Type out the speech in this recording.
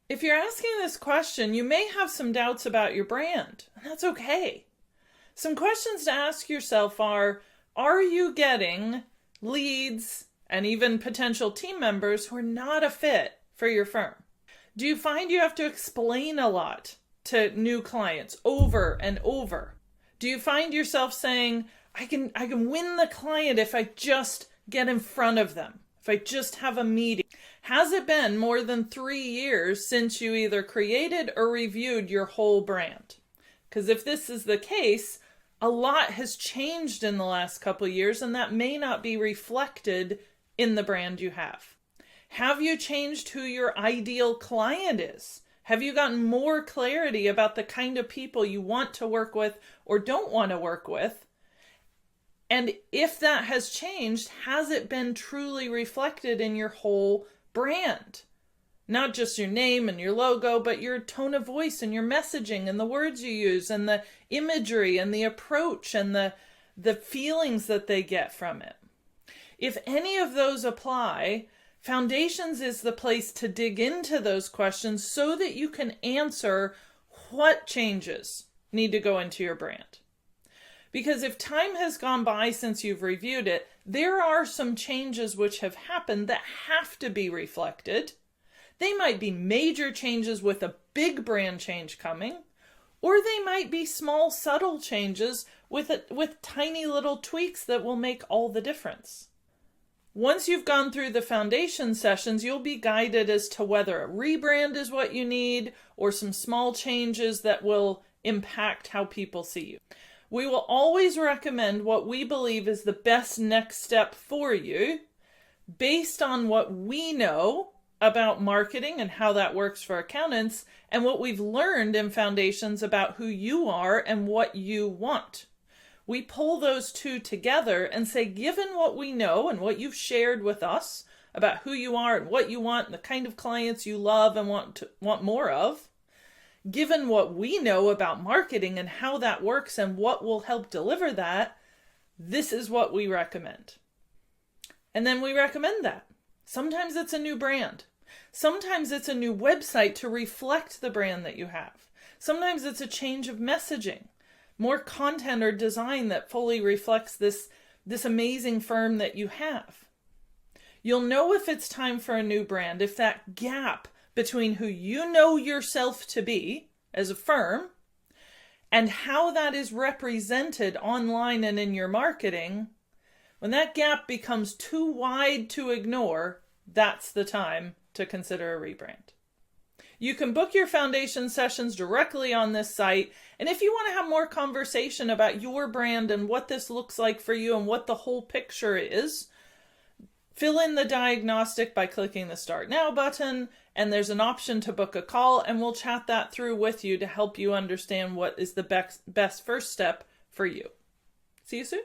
If you're asking this question, you may have some doubts about your brand, and that's okay. Some questions to ask yourself are you getting leads and even potential team members who are not a fit for your firm? Do you find you have to explain a lot to new clients over and over? Do you find yourself saying, I can win the client if I just get in front of them, if I just have a meeting? Has it been more than 3 years since you either created or reviewed your whole brand? Because if this is the case, a lot has changed in the last couple of years, and that may not be reflected in the brand you have. Have you changed who your ideal client is? Have you gotten more clarity about the kind of people you want to work with or don't want to work with? And if that has changed, has it been truly reflected in your whole brand? Not just your name and your logo, but your tone of voice and your messaging and the words you use and the imagery and the approach and the feelings that they get from it. If any of those apply, Foundations is the place to dig into those questions so that you can answer what changes need to go into your brand. Because if time has gone by since you've reviewed it, there are some changes which have happened that have to be reflected. They might be major changes with a big brand change coming, or they might be small, subtle changes with tiny little tweaks that will make all the difference. Once you've gone through the foundation sessions, you'll be guided as to whether a rebrand is what you need or some small changes that will impact how people see you. We will always recommend what we believe is the best next step for you based on what we know about marketing and how that works for accountants and what we've learned in Foundations about who you are and what you want. We pull those two together and say, given what we know and what you've shared with us about who you are and what you want and the kind of clients you love and want more of, given what we know about marketing and how that works and what will help deliver that, this is what we recommend. And then we recommend that. Sometimes it's a new brand. Sometimes it's a new website to reflect the brand that you have. Sometimes it's a change of messaging, more content or design that fully reflects this amazing firm that you have. You'll know if it's time for a new brand if that gap between who you know yourself to be as a firm and how that is represented online and in your marketing, when that gap becomes too wide to ignore, that's the time to consider a rebrand. You can book your foundation sessions directly on this site. And if you want to have more conversation about your brand and what this looks like for you and what the whole picture is, fill in the diagnostic by clicking the Start Now button. And there's an option to book a call, and we'll chat that through with you to help you understand what is the best first step for you. See you soon.